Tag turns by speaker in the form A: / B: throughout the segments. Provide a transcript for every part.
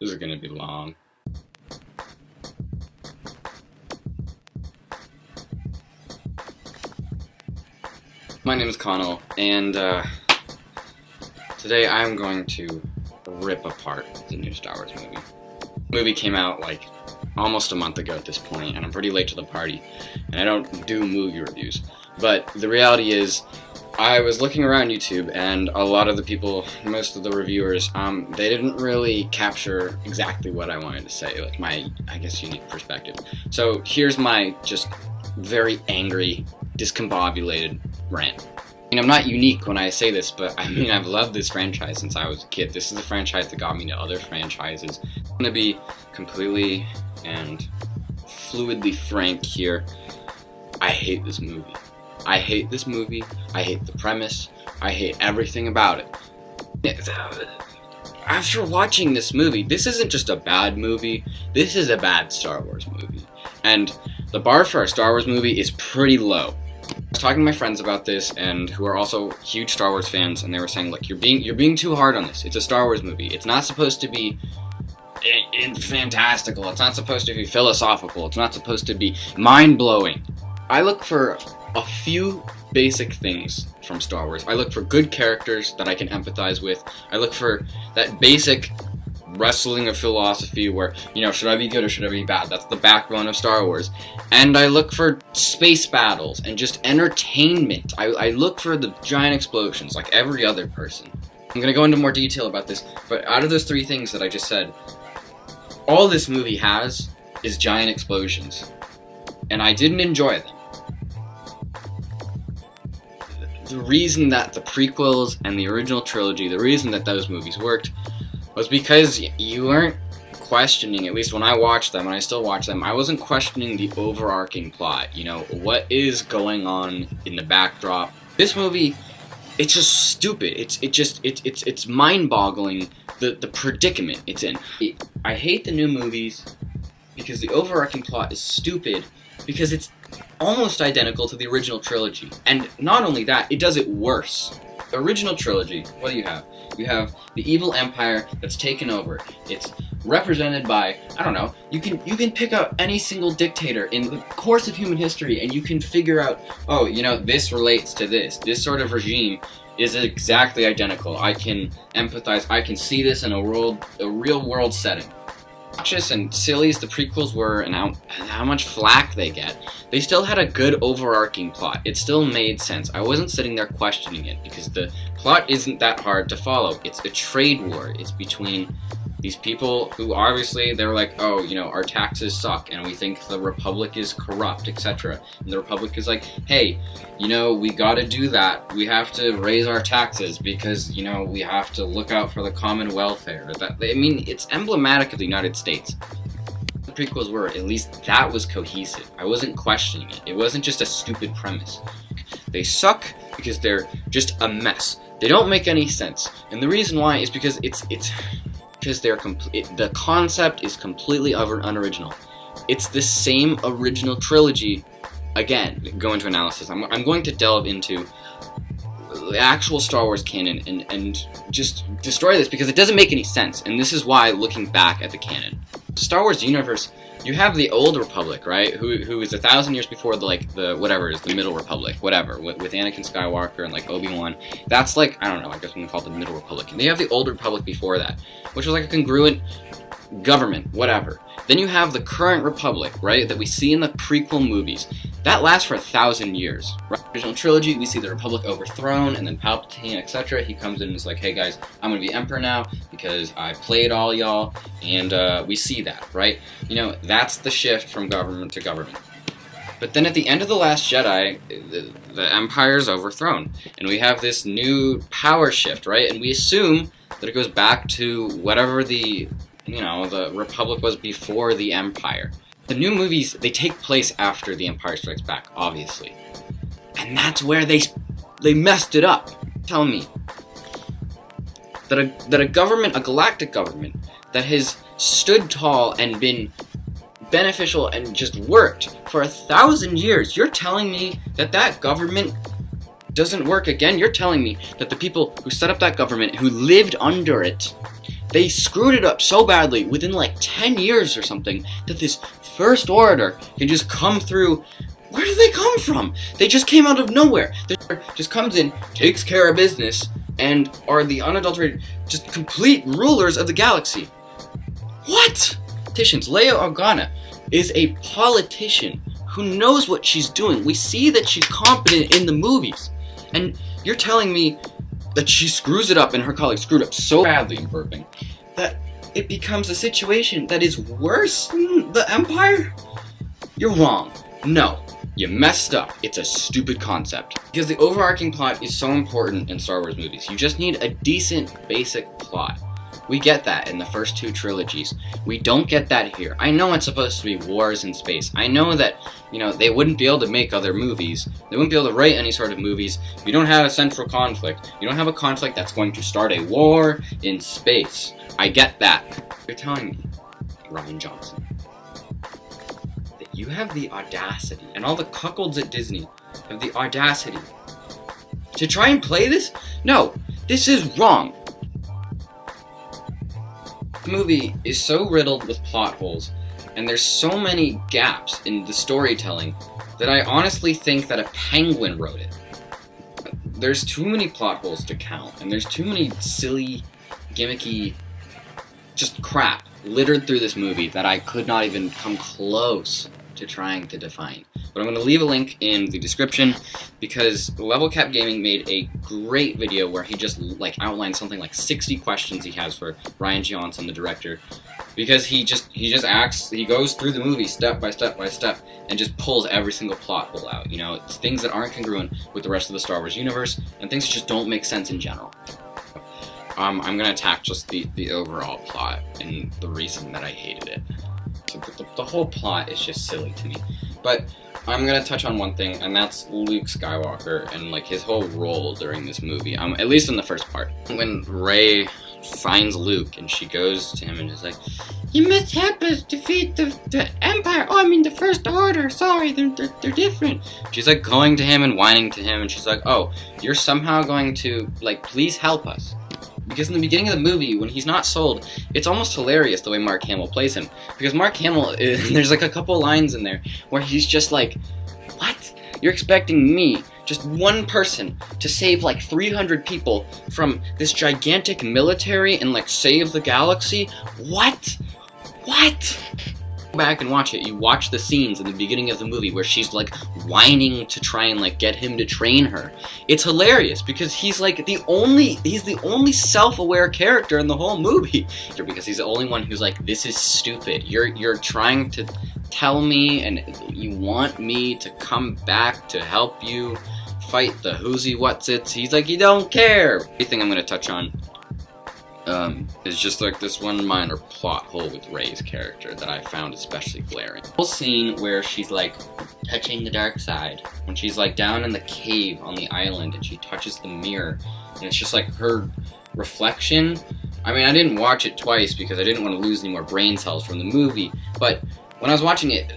A: This is gonna be long. My name is Conall, and today I'm going to rip apart the new Star Wars movie. The movie came out like almost a month ago at this point, and I'm pretty late to the party, and I don't do movie reviews. But the reality is, I was looking around YouTube, and a lot of the people, most of the reviewers, they didn't really capture exactly what I wanted to say, like my, I guess, unique perspective. So here's my just very angry, discombobulated rant. I mean, I'm not unique when I say this, but I mean, I've loved this franchise since I was a kid. This is a franchise that got me to other franchises. I'm gonna be completely and fluidly frank here. I hate this movie. I hate this movie. I hate the premise. I hate everything about it. After watching this movie, this isn't just a bad movie. This is a bad Star Wars movie. And the bar for a Star Wars movie is pretty low. I was talking to my friends about this, and who are also huge Star Wars fans, and they were saying, "Look, you're being too hard on this. It's a Star Wars movie. It's not supposed to be fantastical. It's not supposed to be philosophical. It's not supposed to be mind-blowing." I look for a few basic things from Star Wars. I look for good characters that I can empathize with. I look for that basic wrestling of philosophy where, you know, should I be good or should I be bad? That's the backbone of Star Wars. And I look for space battles and just entertainment. I look for the giant explosions like every other person. I'm gonna go into more detail about this, but out of those three things that I just said, all this movie has is giant explosions. And I didn't enjoy them. The reason that the prequels and the original trilogy, the reason that those movies worked, was because you weren't questioning, at least when I watched them, and I still watch them, I wasn't questioning the overarching plot, you know, what is going on in the backdrop. This movie, it's just stupid. It's mind-boggling, the predicament it's in. I hate the new movies because the overarching plot is stupid, because it's almost identical to the original trilogy. And not only that, it does it worse. The original trilogy, what do you have? You have the evil empire that's taken over. It's represented by, I don't know, you can pick out any single dictator in the course of human history, and you can figure out, oh, you know, this relates to this. This sort of regime is exactly identical. I can empathize. I can see this in a real world setting. Obnoxious and silly as the prequels were, and how much flack they get, they still had a good overarching plot. It still made sense. I wasn't sitting there questioning it, because the plot isn't that hard to follow. It's a trade war. It's between these people who obviously, they're like, oh, you know, our taxes suck, and we think the Republic is corrupt, etc. And the Republic is like, hey, you know, we gotta do that. We have to raise our taxes because, you know, we have to look out for the common welfare. I mean, it's emblematic of the United States. The prequels were, at least that was cohesive. I wasn't questioning it. It wasn't just a stupid premise. They suck because they're just a mess. They don't make any sense. And the reason why is because because the concept is completely unoriginal. It's the same original trilogy. Again, go into analysis. I'm going to delve into the actual Star Wars canon and just destroy this because it doesn't make any sense. And this is why, looking back at the canon, the Star Wars universe, you have the Old Republic, right? Who is 1,000 years before the whatever is the Middle Republic, whatever, with Anakin Skywalker and like Obi-Wan. That's like, I don't know, I guess we can call it the Middle Republic. And they have the Old Republic before that, which was like a congruent government, whatever. Then you have the current Republic, right, that we see in the prequel movies. That lasts for 1,000 years. Right? Original trilogy, we see the Republic overthrown, and then Palpatine, etc. He comes in and is like, hey guys, I'm gonna be Emperor now because I played all y'all, and we see that, right? You know, that's the shift from government to government. But then at the end of The Last Jedi, the Empire's overthrown, and we have this new power shift, right? And we assume that it goes back to whatever the Republic was before the Empire. The new movies, they take place after The Empire Strikes Back, obviously. And that's where they messed it up. Tell me that a government, a galactic government, that has stood tall and been beneficial and just worked for 1,000 years, you're telling me that that government doesn't work again? You're telling me that the people who set up that government, who lived under it, They screwed it up so badly within like 10 years or something that this First Order can just come through. Where do they come from? They just came out of nowhere. They just comes in, takes care of business, and are the unadulterated, just complete rulers of the galaxy. What? Politicians. Leia Organa is a politician who knows what she's doing. We see that she's competent in the movies. And you're telling me that she screws it up and her colleagues screwed up so badly in burping that it becomes a situation that is worse than the Empire? You're wrong. No. You messed up. It's a stupid concept. Because the overarching plot is so important in Star Wars movies. You just need a decent, basic plot. We get that in the first two trilogies. We don't get that here. I know it's supposed to be wars in space. I know that, they wouldn't be able to make other movies. They wouldn't be able to write any sort of movies. You don't have a central conflict. You don't have a conflict that's going to start a war in space. I get that. You're telling me, Rian Johnson, that you have the audacity, and all the cuckolds at Disney have the audacity to try and play this? No, this is wrong. The movie is so riddled with plot holes, and there's so many gaps in the storytelling that I honestly think that a penguin wrote it. There's too many plot holes to count, and there's too many silly, gimmicky, just crap littered through this movie that I could not even come close to trying to define. But I'm going to leave a link in the description because Level Cap Gaming made a great video where he just outlined something like 60 questions he has for Rian Johnson, the director, because he goes through the movie step by step by step and just pulls every single plot hole out. It's things that aren't congruent with the rest of the Star Wars universe and things that just don't make sense in general. I'm going to attack just the overall plot and the reason that I hated it. So the whole plot is just silly to me. But I'm going to touch on one thing, and that's Luke Skywalker and his whole role during this movie. At least in the first part. When Rey finds Luke and she goes to him and is like, "You must help us defeat the Empire. Oh, I mean the First Order. Sorry, they're different." She's going to him and whining to him, and she's like, "Oh, you're somehow going to please help us." Because in the beginning of the movie, when he's not sold, it's almost hilarious the way Mark Hamill plays him. Because Mark Hamill, there's a couple lines in there where he's just like, "What? You're expecting me, just one person, to save 300 people from this gigantic military and save the galaxy? What? What?" Go back and watch it. You watch the scenes in the beginning of the movie where she's whining to try and get him to train her. It's hilarious because he's the only self-aware character in the whole movie. Because he's the only one who's "This is stupid. You're trying to tell me and you want me to come back to help you fight the who's-he what's-its." He's "You don't care." The thing I'm going to touch on is just this one minor plot hole with Rey's character that I found especially glaring. The whole scene where she's touching the dark side, when she's down in the cave on the island and she touches the mirror, and it's just her reflection. I mean, I didn't watch it twice because I didn't want to lose any more brain cells from the movie, but when I was watching it,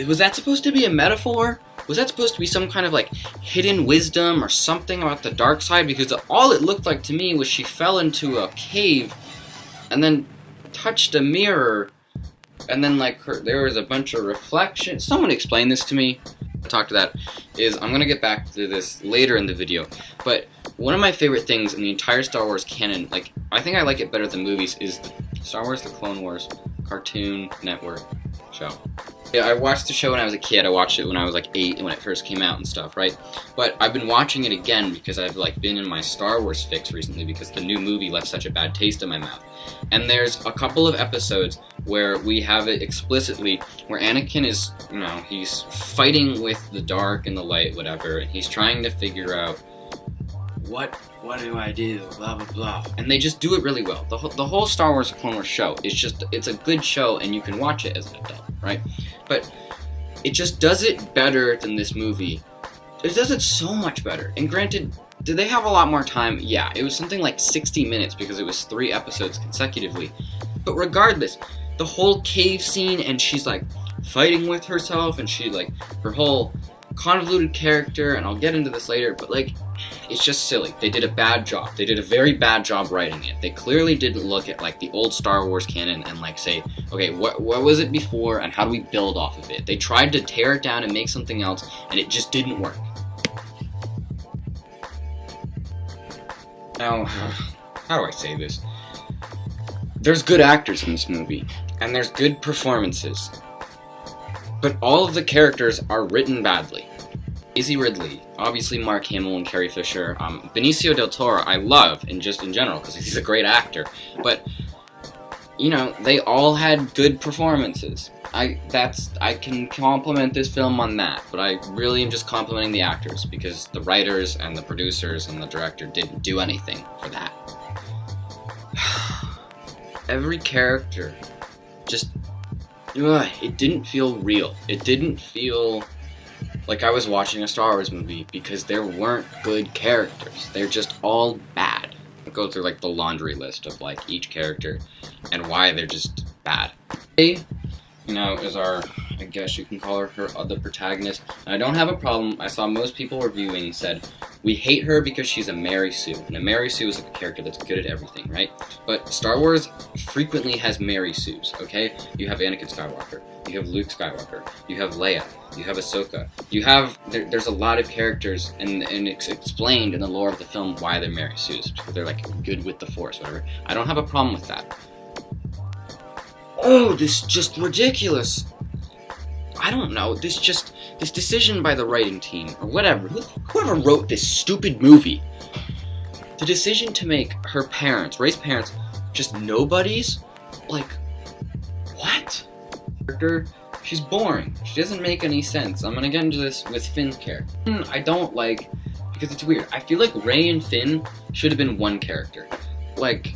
A: was that supposed to be a metaphor? Was that supposed to be some kind of hidden wisdom or something about the dark side? Because all it looked like to me was she fell into a cave and then touched a mirror and then there was a bunch of reflections. Someone explain this to me. Talk to that is I'm gonna get back to this later in the video, but one of my favorite things in the entire Star Wars canon, I think I like it better than movies, is the Star Wars: The Clone Wars Cartoon Network show. Yeah, I watched the show when I was a kid. I watched it when I was 8 when it first came out and stuff, right? But I've been watching it again because I've been in my Star Wars fix recently because the new movie left such a bad taste in my mouth. And there's a couple of episodes where we have it explicitly where Anakin is, he's fighting with the dark and the light, whatever, and he's trying to figure out what do I do, blah blah blah, and they just do it really well. The whole Star Wars Clone Wars show it's a good show and you can watch it as an adult, right? But it just does it better than this movie. It does it so much better. And granted, did they have a lot more time? Yeah, it was something 60 minutes because it was 3 episodes consecutively. But regardless, the whole cave scene and she's fighting with herself and she her whole convoluted character, and I'll get into this later, but it's just silly. They did a bad job. They did a very bad job writing it. They clearly didn't look at like the old Star Wars canon and like say, okay, what was it before and how do we build off of it? They tried to tear it down and make something else, and it just didn't work. Now, how do I say this? There's good actors in this movie, and there's good performances, but all of the characters are written badly. Daisy Ridley, obviously Mark Hamill and Carrie Fisher, Benicio del Toro I love in general because he's a great actor, but you know, they all had good performances. I can compliment this film on that, but I really am just complimenting the actors because the writers and the producers and the director didn't do anything for that. Every character just, it didn't feel real. It didn't feel like I was watching a Star Wars movie because there weren't good characters. They're just all bad. I'll go through like the laundry list of like each character and why they're just bad. Rey, you know, is our, I guess you can call her the protagonist. And I don't have a problem. I saw most people reviewing and said, we hate her because she's a Mary Sue. And a Mary Sue is like a character that's good at everything, right? But Star Wars frequently has Mary Sues, okay? You have Anakin Skywalker. You have Luke Skywalker. You have Leia. You have Ahsoka. You have, there's a lot of characters, and it's explained in the lore of the film why they're Mary Sues. Because they're like good with the Force, whatever. I don't have a problem with that. Oh, this is just ridiculous. I don't know, this decision by the writing team, or whatever, whoever wrote this stupid movie, the decision to make her parents, Rey's parents, just nobodies? Like, what? She's boring. She doesn't make any sense. I'm gonna get into this with Finn's character. I don't like, because it's weird. I feel like Rey and Finn should have been one character. Like,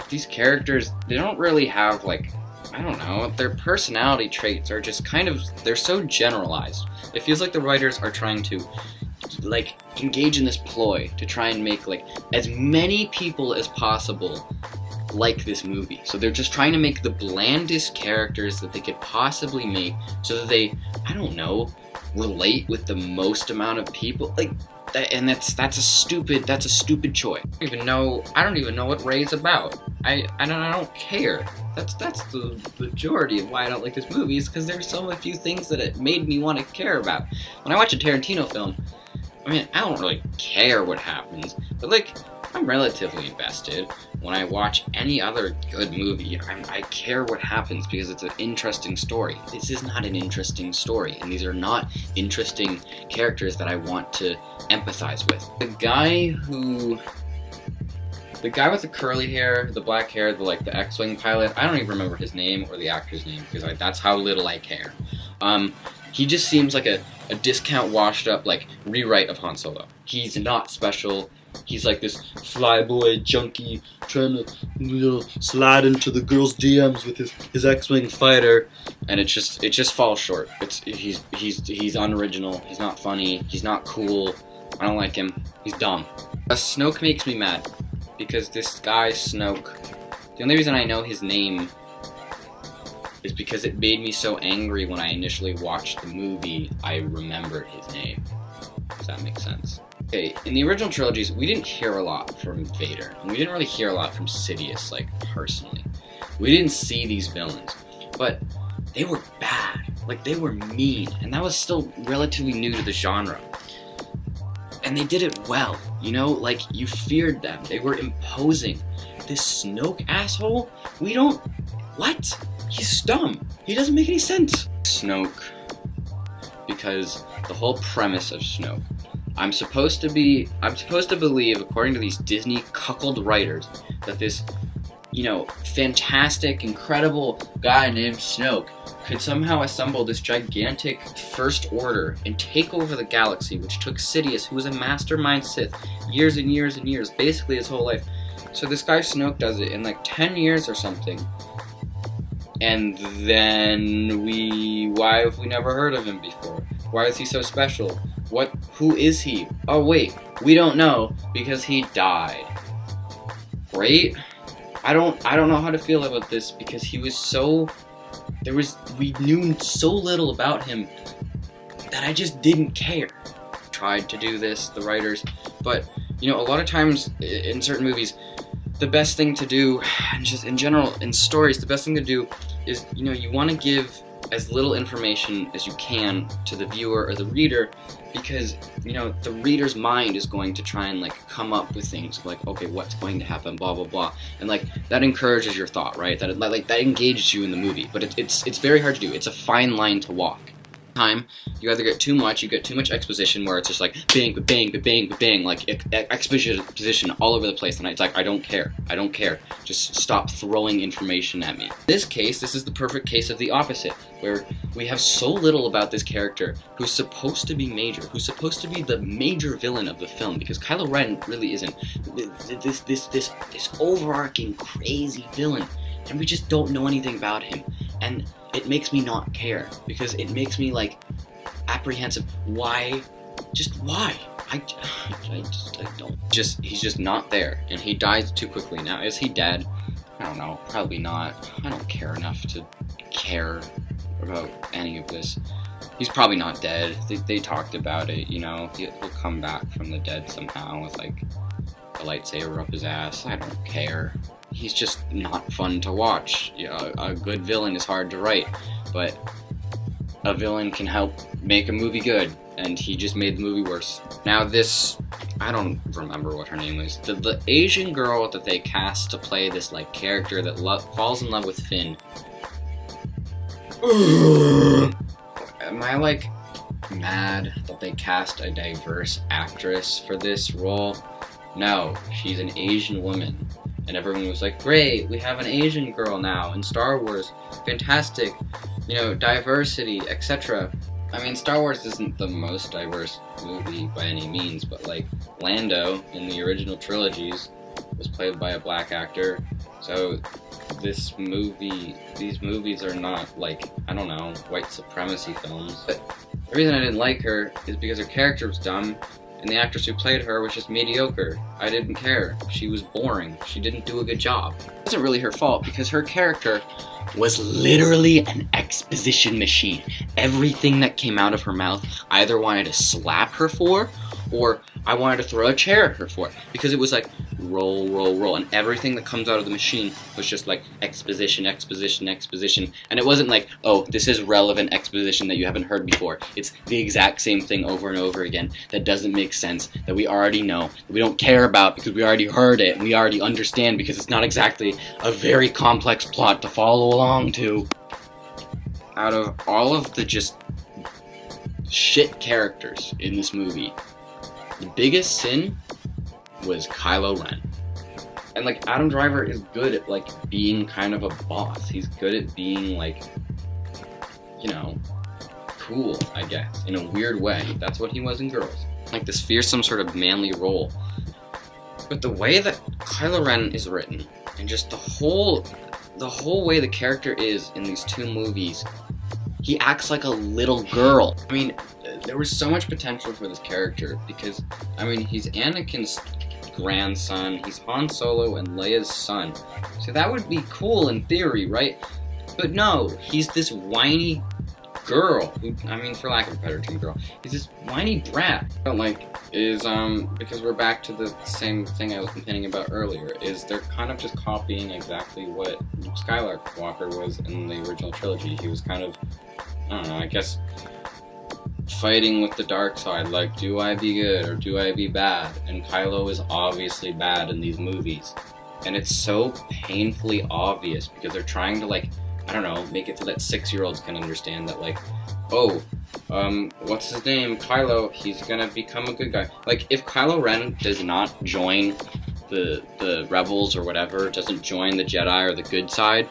A: these characters, they don't really have, like, I don't know, their personality traits are just kind of, they're so generalized. It feels like the writers are trying to, like, engage in this ploy to try and make, like, as many people as possible like this movie. So they're just trying to make the blandest characters that they could possibly make so that they, I don't know, relate with the most amount of people. Like, and that's a stupid choice. I don't even know what Rey's about. I don't care. That's the majority of why I don't like this movie, is because there's so few things that it made me want to care about. When I watch a Tarantino film, I mean, I don't really care what happens, but like, I'm relatively invested. When I watch any other good movie, I care what happens because it's an interesting story. This is not an interesting story, and these are not interesting characters that I want to empathize with. The guy with the curly hair, the black hair, the X-Wing pilot, I don't even remember his name or the actor's name because that's how little I care. He just seems like a discount washed up rewrite of Han Solo. He's not special. He's like this flyboy junkie trying to slide into the girls' DMs with his X-Wing fighter, and it just falls short. He's unoriginal. He's not funny. He's not cool. I don't like him. He's dumb. Snoke makes me mad because this guy Snoke. The only reason I know his name is because it made me so angry when I initially watched the movie. I remembered his name. Does that make sense? Okay, in the original trilogies, we didn't hear a lot from Vader, and we didn't really hear a lot from Sidious, personally. We didn't see these villains, but they were bad. They were mean, and that was still relatively new to the genre. And they did it well, you know? You feared them. They were imposing. This Snoke asshole? What? He's dumb. He doesn't make any sense. Snoke, because the whole premise of Snoke, I'm supposed to believe, according to these Disney cuckold writers, that this, fantastic, incredible guy named Snoke could somehow assemble this gigantic First Order and take over the galaxy, which took Sidious, who was a mastermind Sith, years and years and years, basically his whole life. So this guy Snoke does it in 10 years or something. And then why have we never heard of him before? Why is he so special? Who is he? Oh wait, we don't know because he died. Great. I don't know how to feel about this because he was we knew so little about him that I just didn't care. Tried to do this, the writers, but You know, a lot of times in certain movies, the best thing to do, and just in general in stories, the best thing to do is, you know, you want to give as little information as you can to the viewer or the reader, because, you know, the reader's mind is going to try and, like, come up with things like, okay, what's going to happen, blah blah blah, and, like, that encourages your thought, right? That that engages you in the movie. But it's very hard to do. It's a fine line to walk. Time, you either get too much exposition where it's just like bang, bang, bang, bang, like exposition all over the place, and it's like, I don't care, just stop throwing information at me. In this case, this is the perfect case of the opposite, where we have so little about this character who's supposed to be major, who's supposed to be the major villain of the film, because Kylo Ren really isn't this overarching crazy villain, and we just don't know anything about him, and it makes me not care, because it makes me, like, apprehensive. Why? Just why? I don't. He's just not there, and he dies too quickly. Now, is he dead? I don't know. Probably not. I don't care enough to care about any of this. He's probably not dead. They talked about it, you know. He'll come back from the dead somehow with, like, a lightsaber up his ass. I don't care. He's just not fun to watch. Yeah, a good villain is hard to write, but a villain can help make a movie good, and he just made the movie worse. Now this, I don't remember what her name is. The Asian girl that they cast to play this, like, character that falls in love with Finn. Am I, like, mad that they cast a diverse actress for this role? No, she's an Asian woman. And everyone was like, great, we have an Asian girl now in Star Wars, fantastic, you know, diversity, etc. I mean, Star Wars isn't the most diverse movie by any means, but, like, Lando in the original trilogies was played by a black actor, so these movies are not, like, I don't know, white supremacy films. But the reason I didn't like her is because her character was dumb, and the actress who played her was just mediocre. I didn't care. She was boring. She didn't do a good job. It wasn't really her fault, because her character was literally an exposition machine. Everything that came out of her mouth, I either wanted to slap her for, or I wanted to throw a chair at her for, because it was like, roll, roll, roll, and everything that comes out of the machine was just like exposition, exposition, exposition, and it wasn't like, oh, this is relevant exposition that you haven't heard before. It's the exact same thing over and over again that doesn't make sense, that we already know, that we don't care about because we already heard it, and we already understand because it's not exactly a very complex plot to follow along to. Out of all of the just shit characters in this movie, the biggest sin was Kylo Ren. And, like, Adam Driver is good at, like, being kind of a boss. He's good at being, like, you know, cool, I guess, in a weird way. That's what he was in Girls. Like, this fearsome sort of manly role. But the way that Kylo Ren is written, and just the whole way the character is in these two movies, he acts like a little girl. I mean, there was so much potential for this character, because, I mean, he's Anakin's grandson, he's Han Solo and Leia's son, so that would be cool in theory, right? But no, he's this whiny girl, who, I mean, for lack of a better term, girl, he's this whiny brat. What I don't like is, because we're back to the same thing I was complaining about earlier, is they're kind of just copying exactly what Luke Skywalker was in the original trilogy. He was kind of, I don't know, I guess, fighting with the dark side, like, do I be good or do I be bad? And Kylo is obviously bad in these movies. And it's so painfully obvious, because they're trying to, like, I don't know, make it so that 6-year-olds can understand that, like, oh, what's his name? Kylo, he's gonna become a good guy. Like, if Kylo Ren does not join the rebels or whatever, doesn't join the Jedi or the good side,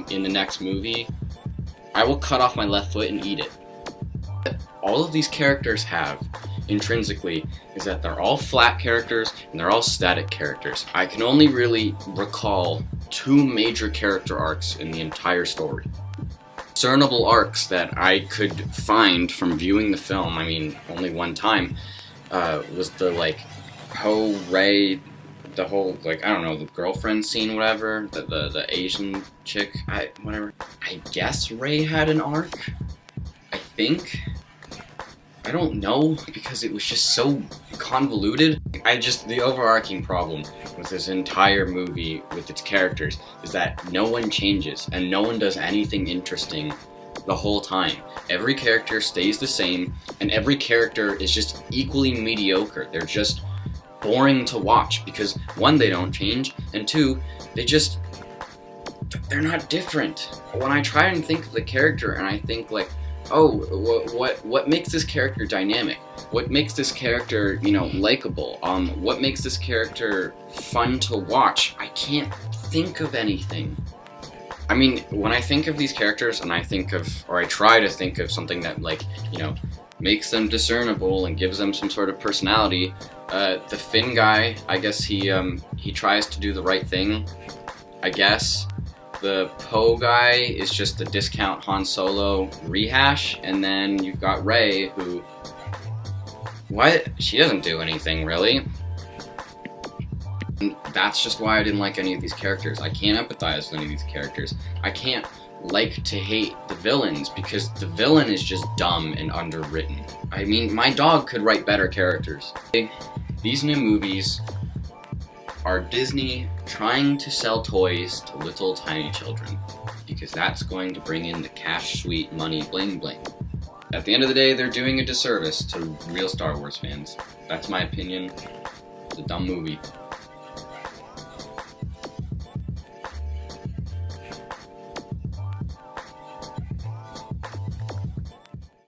A: in the next movie, I will cut off my left foot and eat it. All of these characters have, intrinsically, is that they're all flat characters and they're all static characters. I can only really recall 2 major character arcs in the entire story. Discernible arcs that I could find from viewing the film, I mean, only one time, was the, like, Poe, Rey, the whole, like, I don't know, the girlfriend scene, whatever, the Asian chick, whatever. I guess Rey had an arc, I think. I don't know, because it was just so convoluted. The overarching problem with this entire movie, with its characters, is that no one changes, and no one does anything interesting the whole time. Every character stays the same, and every character is just equally mediocre. They're just boring to watch, because one, they don't change, and two, they're not different. When I try and think of the character, and I think like, oh, what makes this character dynamic? What makes this character, likable? What makes this character fun to watch? I can't think of anything. I mean, when I think of these characters, and I try to think of something that, makes them discernible and gives them some sort of personality, the Finn guy, I guess he tries to do the right thing, I guess. The Poe guy is just the discount Han Solo rehash, and then you've got Rey, who... What? She doesn't do anything, really. And that's just why I didn't like any of these characters. I can't empathize with any of these characters. I can't like to hate the villains, because the villain is just dumb and underwritten. I mean, my dog could write better characters. These new movies are Disney trying to sell toys to little tiny children, because that's going to bring in the cash, sweet money, bling bling. At the end of the day, they're doing a disservice to real Star Wars fans. That's my opinion. It's a dumb movie.